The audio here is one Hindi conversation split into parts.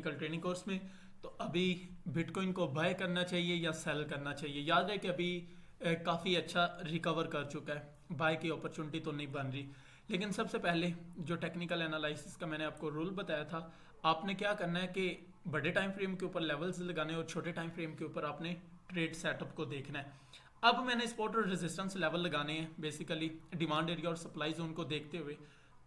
टेक्निकल ट्रेनिंग कोर्स में। तो अभी बिटकॉइन को बाय करना चाहिए या सेल करना चाहिए? याद रहे कि अभी काफ़ी अच्छा रिकवर कर चुका है, बाय की अपॉर्चुनिटी तो नहीं बन रही। लेकिन सबसे पहले जो टेक्निकल एनालिसिस का मैंने आपको रूल बताया था, आपने क्या करना है कि बड़े टाइम फ्रेम के ऊपर लेवल्स लगाने और छोटे टाइम फ्रेम के ऊपर आपने ट्रेड सेटअप को देखना है। अब मैंने सपोर्ट और रेजिस्टेंस लेवल लगाने हैं बेसिकली डिमांड एरिया और सप्लाई जोन को देखते हुए।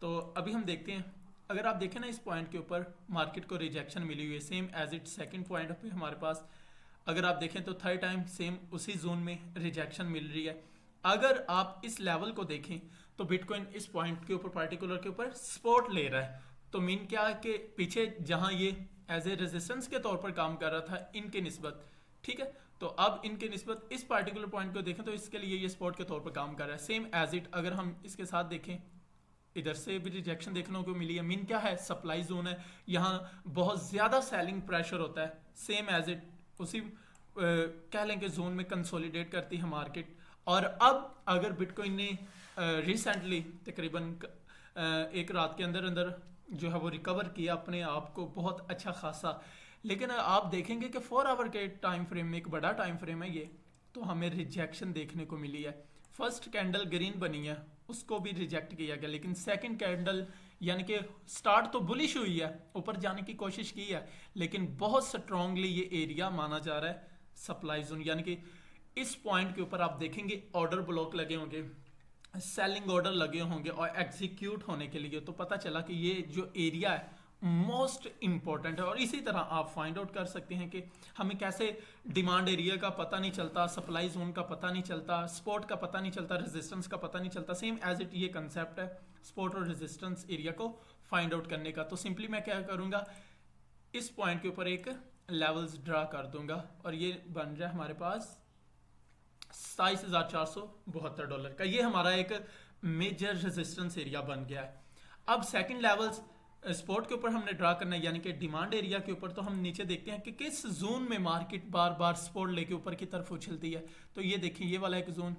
तो अभी हम देखते हैं, अगर आप देखें ना इस पॉइंट के ऊपर मार्केट को रिजेक्शन मिली हुई है same as it second point पे हमारे पास। अगर आप देखें तो थर्ड टाइम सेम उसी जोन में रिजेक्शन मिल रही है। अगर आप इस लेवल को देखें तो बिटकॉइन इस पॉइंट के ऊपर पार्टिकुलर के ऊपर सपोर्ट ले रहा है। तो मीन क्या है कि पीछे जहां ये एज ए रेजिस्टेंस के तौर पर काम कर रहा था इनके निस्बत, ठीक है, तो अब इनके निस्बत इस पार्टिकुलर पॉइंट को देखें तो इसके लिए ये सपोर्ट के तौर पर काम कर रहा है सेम एज इट। अगर हम इसके साथ देखें, इधर से भी रिजेक्शन देखने को मिली है। मीन क्या है, सप्लाई जोन है, यहाँ बहुत ज्यादा सेलिंग प्रेशर होता है सेम एज इट उसी कह लें कि जोन में कंसोलिडेट करती है मार्केट। और अब अगर बिटकॉइन ने रिसेंटली तकरीबन एक रात के अंदर अंदर जो है वो रिकवर किया अपने आप को बहुत अच्छा खासा, लेकिन आप देखेंगे कि 4 आवर के टाइम फ्रेम में, एक बड़ा टाइम फ्रेम है ये, तो हमें रिजेक्शन देखने को मिली है। फर्स्ट कैंडल ग्रीन बनी है उसको भी रिजेक्ट किया गया, लेकिन सेकंड कैंडल यानी कि स्टार्ट तो बुलिश हुई है, ऊपर जाने की कोशिश की है, लेकिन बहुत स्ट्रांगली ये एरिया माना जा रहा है सप्लाई जोन। यानी कि इस पॉइंट के ऊपर आप देखेंगे ऑर्डर ब्लॉक लगे होंगे, सेलिंग ऑर्डर लगे होंगे और एग्जीक्यूट होने के लिए। तो पता चला कि ये जो एरिया है मोस्ट इंपॉर्टेंट है। और इसी तरह आप फाइंड आउट कर सकते हैं कि हमें कैसे डिमांड एरिया का पता नहीं चलता, सप्लाई जोन का पता नहीं चलता, सपोर्ट का पता नहीं चलता, रेजिस्टेंस का पता नहीं चलता। सेम एज इट ये कंसेप्ट है सपोर्ट और रेजिस्टेंस एरिया को फाइंड आउट करने का। तो सिंपली मैं क्या करूंगा, इस पॉइंट के ऊपर एक लेवल्स ड्रा कर दूंगा और ये बन रहा है हमारे पास $27,472 का। ये हमारा एक मेजर रेजिस्टेंस एरिया बन गया है। अब सेकंड लेवल्स स्पोर्ट के ऊपर हमने ड्रा करना है यानी कि डिमांड एरिया के ऊपर। तो हम नीचे देखते हैं कि किस जोन में मार्केट बार बार सपोर्ट लेके ऊपर की तरफ उछलती है। तो ये देखिए ये वाला एक जोन,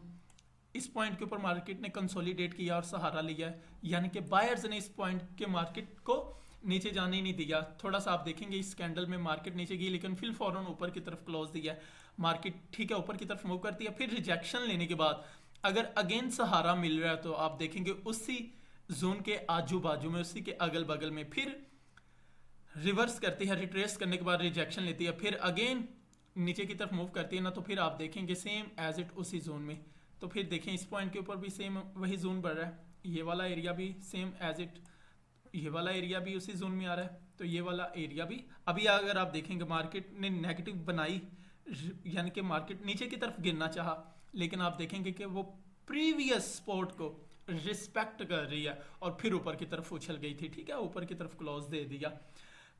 इस पॉइंट के ऊपर मार्केट ने कंसोलिडेट किया और सहारा लिया है, यानी कि बायर्स ने इस पॉइंट के मार्केट को नीचे जाने ही नहीं दिया। थोड़ा सा आप देखेंगे इस कैंडल में मार्केट नीचे गई लेकिन फिर फौरन ऊपर की तरफ क्लोज दिया। मार्केट ठीक है ऊपर की तरफ मूव करती है, फिर रिजेक्शन लेने के बाद अगर अगेन सहारा मिल रहा है तो आप देखेंगे उसी जोन के आजू बाजू में, उसी के अगल बगल में फिर रिवर्स करती है, रिट्रेस करने के बाद रिजेक्शन लेती है, फिर अगेन नीचे की तरफ मूव करती है ना, तो फिर आप देखेंगे सेम एज इट उसी जोन में। तो फिर देखें इस पॉइंट के ऊपर भी सेम वही जोन बढ़ रहा है, ये वाला एरिया भी सेम एज इट, ये वाला एरिया भी उसी जोन में आ रहा है, तो ये वाला एरिया भी। अभी अगर आप देखेंगे मार्केट ने नेगेटिव बनाई यानी कि मार्केट नीचे की तरफ गिरना चाहा, लेकिन आप देखेंगे कि वो प्रीवियस सपोर्ट को रिस्पेक्ट कर रही है और फिर ऊपर की तरफ उछल गई थी, ठीक है, ऊपर की तरफ क्लोज दे दिया।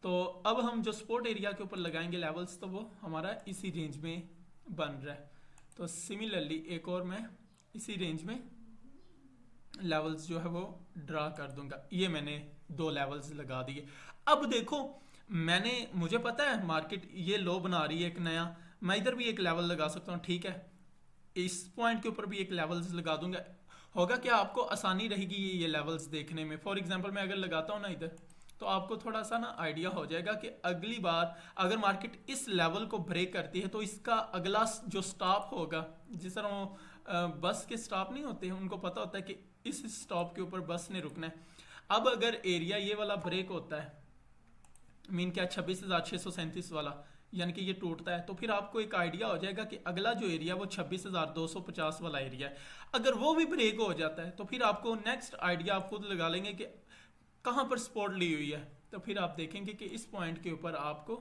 तो अब हम जो सपोर्ट एरिया के ऊपर लगाएंगे लेवल्स तो वो हमारा इसी रेंज में बन रहा है। तो सिमिलरली एक और मैं इसी रेंज में लेवल्स जो है वो ड्रा कर दूंगा। ये मैंने 2 लेवल्स लगा दिए। अब देखो मुझे पता है मार्केट ये लो बना रही है एक नया, मैं इधर भी एक लेवल लगा सकता हूँ, ठीक है, इस पॉइंट के ऊपर भी एक लेवल्स लगा दूंगा। होगा क्या, आपको आसानी रहेगी ये लेवल्स देखने में। फॉर एग्जांपल मैं अगर लगाता हूँ ना इधर, तो आपको थोड़ा सा ना आइडिया हो जाएगा कि अगली बार अगर मार्केट इस लेवल को ब्रेक करती है तो इसका अगला जो स्टॉप होगा, जिस तरह वो बस के स्टॉप नहीं होते हैं, उनको पता होता है कि इस स्टॉप के ऊपर बस ने रुकना है। अब अगर एरिया ये वाला ब्रेक होता है, मीन क्या 26,637 वाला, यानी कि ये टूटता है, तो फिर आपको एक आइडिया हो जाएगा कि अगला जो एरिया वो 26,250 वाला एरिया है। अगर वो भी ब्रेक हो जाता है तो फिर आपको नेक्स्ट आइडिया आप खुद लगा लेंगे कि कहाँ पर सपोर्ट ली हुई है। तो फिर आप देखेंगे कि इस पॉइंट के ऊपर आपको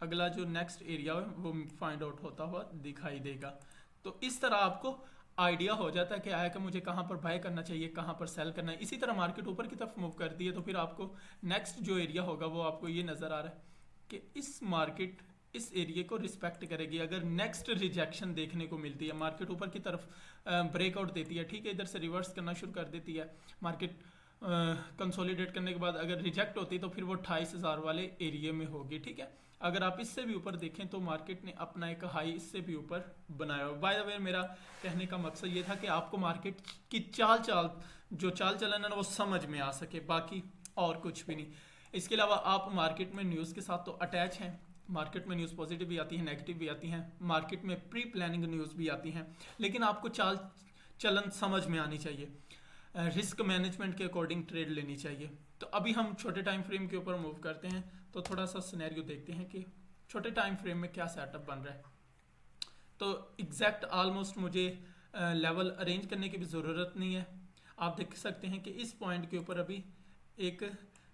अगला जो नेक्स्ट एरिया है वो फाइंड आउट होता हुआ दिखाई देगा। तो इस तरह आपको आइडिया हो जाता है कि आया कि मुझे कहाँ पर बाय करना चाहिए, कहाँ पर सेल करना है। इसी तरह मार्केट ऊपर की तरफ मूव करती है तो फिर आपको नेक्स्ट जो एरिया होगा वो आपको ये नज़र आ रहा है कि इस मार्केट इस एरिया को रिस्पेक्ट करेगी। अगर नेक्स्ट रिजेक्शन देखने को मिलती है, मार्केट ऊपर की तरफ ब्रेकआउट देती है, ठीक है, इधर से रिवर्स करना शुरू कर देती है, मार्केट कंसोलिडेट करने के बाद अगर रिजेक्ट होती तो फिर वो 28,000 वाले एरिया में होगी, ठीक है। अगर आप इससे भी ऊपर देखें तो मार्केट ने अपना एक हाई इससे भी ऊपर बनाया हुआ। बाय द वे मेरा कहने का मकसद ये था कि आपको मार्केट की चाल चलन है ना वो समझ में आ सके, बाकी और कुछ भी नहीं। इसके अलावा आप मार्केट में न्यूज़ के साथ तो अटैच हैं, मार्केट में न्यूज़ पॉजिटिव भी आती है, नेगेटिव भी आती हैं, मार्केट में प्री प्लानिंग न्यूज़ भी आती हैं, लेकिन आपको चाल चलन समझ में आनी चाहिए, रिस्क मैनेजमेंट के अकॉर्डिंग ट्रेड लेनी चाहिए। तो अभी हम छोटे टाइम फ्रेम के ऊपर मूव करते हैं, तो थोड़ा सा सिनेरियो देखते हैं कि छोटे टाइम फ्रेम में क्या सेटअप बन रहा है। तो एग्जैक्ट ऑलमोस्ट मुझे लेवल अरेंज करने की भी ज़रूरत नहीं है। आप देख सकते हैं कि इस पॉइंट के ऊपर अभी एक,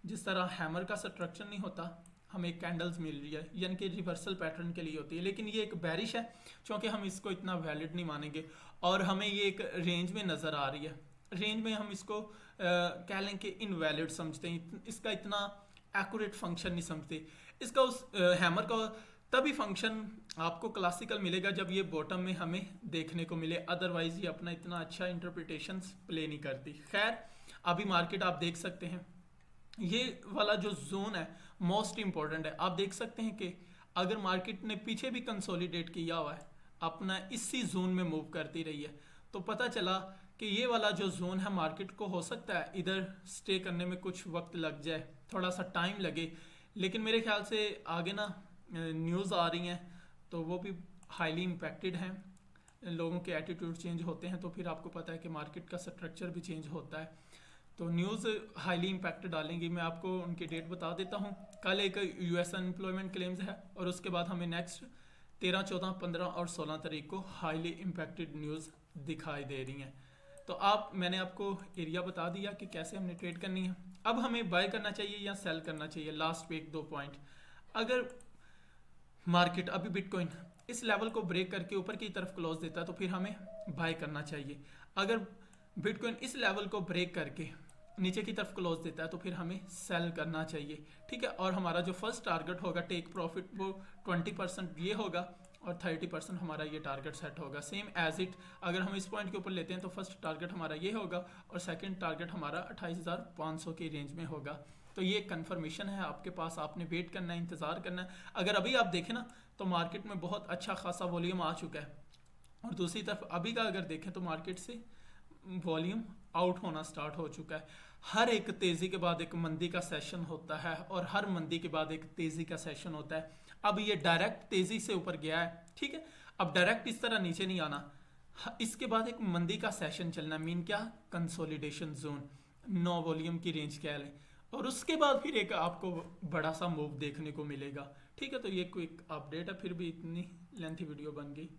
जिस तरह हैमर का स्ट्रक्चर नहीं होता, हमें कैंडल्स मिल रही है, यानी कि रिवर्सल पैटर्न के लिए होती है, लेकिन ये एक बैरिश है, क्योंकि हम इसको इतना वैलिड नहीं मानेंगे और हमें ये एक रेंज में नज़र आ रही है। रेंज में हम इसको कह लें कि इनवैलिड समझते हैं, इसका इतना एक्यूरेट फंक्शन नहीं समझते। इसका उस हैमर का तभी फंक्शन आपको क्लासिकल मिलेगा जब ये बॉटम में हमें देखने को मिले, अदरवाइज ये अपना इतना अच्छा इंटरप्रिटेशन प्ले नहीं करती। खैर, अभी मार्केट आप देख सकते हैं, ये वाला जो जोन है मोस्ट इंपॉर्टेंट है। आप देख सकते हैं कि अगर मार्केट ने पीछे भी कंसोलिडेट किया हुआ है, अपना इसी जोन में मूव करती रही है, तो पता चला कि ये वाला जो जोन है मार्केट को हो सकता है इधर स्टे करने में कुछ वक्त लग जाए, थोड़ा सा टाइम लगे, लेकिन मेरे ख्याल से आगे ना न्यूज़ आ रही हैं तो वो भी हाईली इम्पैक्टेड हैं, लोगों के एटीट्यूड चेंज होते हैं, तो फिर आपको पता है कि मार्केट का स्ट्रक्चर भी चेंज होता है। तो न्यूज़ हाईली इम्पैक्ट डालेंगी। मैं आपको उनकी डेट बता देता हूँ। कल एक यूएस अनएम्प्लॉयमेंट क्लेम्स है और उसके बाद हमें नेक्स्ट 13, 14, 15 और 16 तारीख को हाईली इम्पैक्टेड न्यूज़ दिखाई दे रही हैं। तो मैंने आपको एरिया बता दिया कि कैसे हमने ट्रेड करनी है। अब हमें बाय करना चाहिए या सेल करना चाहिए, लास्ट पे 1-2 पॉइंट। अगर मार्केट अभी बिटकॉइन इस लेवल को ब्रेक करके ऊपर की तरफ क्लोज देता है तो फिर हमें बाय करना चाहिए। अगर बिटकॉइन इस लेवल को ब्रेक करके नीचे की तरफ क्लोज देता है तो फिर हमें सेल करना चाहिए, ठीक है। और हमारा जो फर्स्ट टारगेट होगा टेक प्रॉफिट वो 20% ये होगा और 30% हमारा ये टारगेट सेट होगा, सेम एज इट। अगर हम इस पॉइंट के ऊपर लेते हैं तो फर्स्ट टारगेट हमारा ये होगा और सेकंड टारगेट हमारा 28,500 की रेंज में होगा। तो ये कंफर्मेशन है आपके पास, आपने वेट करना है, इंतज़ार करना है। अगर अभी आप देखें ना तो मार्केट में बहुत अच्छा खासा वॉल्यूम आ चुका है, और दूसरी तरफ अभी का अगर देखें तो मार्केट से वॉल्यूम आउट होना स्टार्ट हो चुका है। हर एक तेज़ी के बाद एक मंदी का सेशन होता है और हर मंदी के बाद एक तेज़ी का सेशन होता है। अब ये डायरेक्ट तेज़ी से ऊपर गया है, ठीक है। अब डायरेक्ट इस तरह नीचे नहीं आना, इसके बाद एक मंदी का सेशन चलना, मीन क्या, कंसोलिडेशन जोन, नो वॉल्यूम की रेंज कह लें, और उसके बाद फिर एक आपको बड़ा सा मूव देखने को मिलेगा, ठीक है। तो ये क्विक अपडेट है, फिर भी इतनी लेंथी वीडियो बन गई।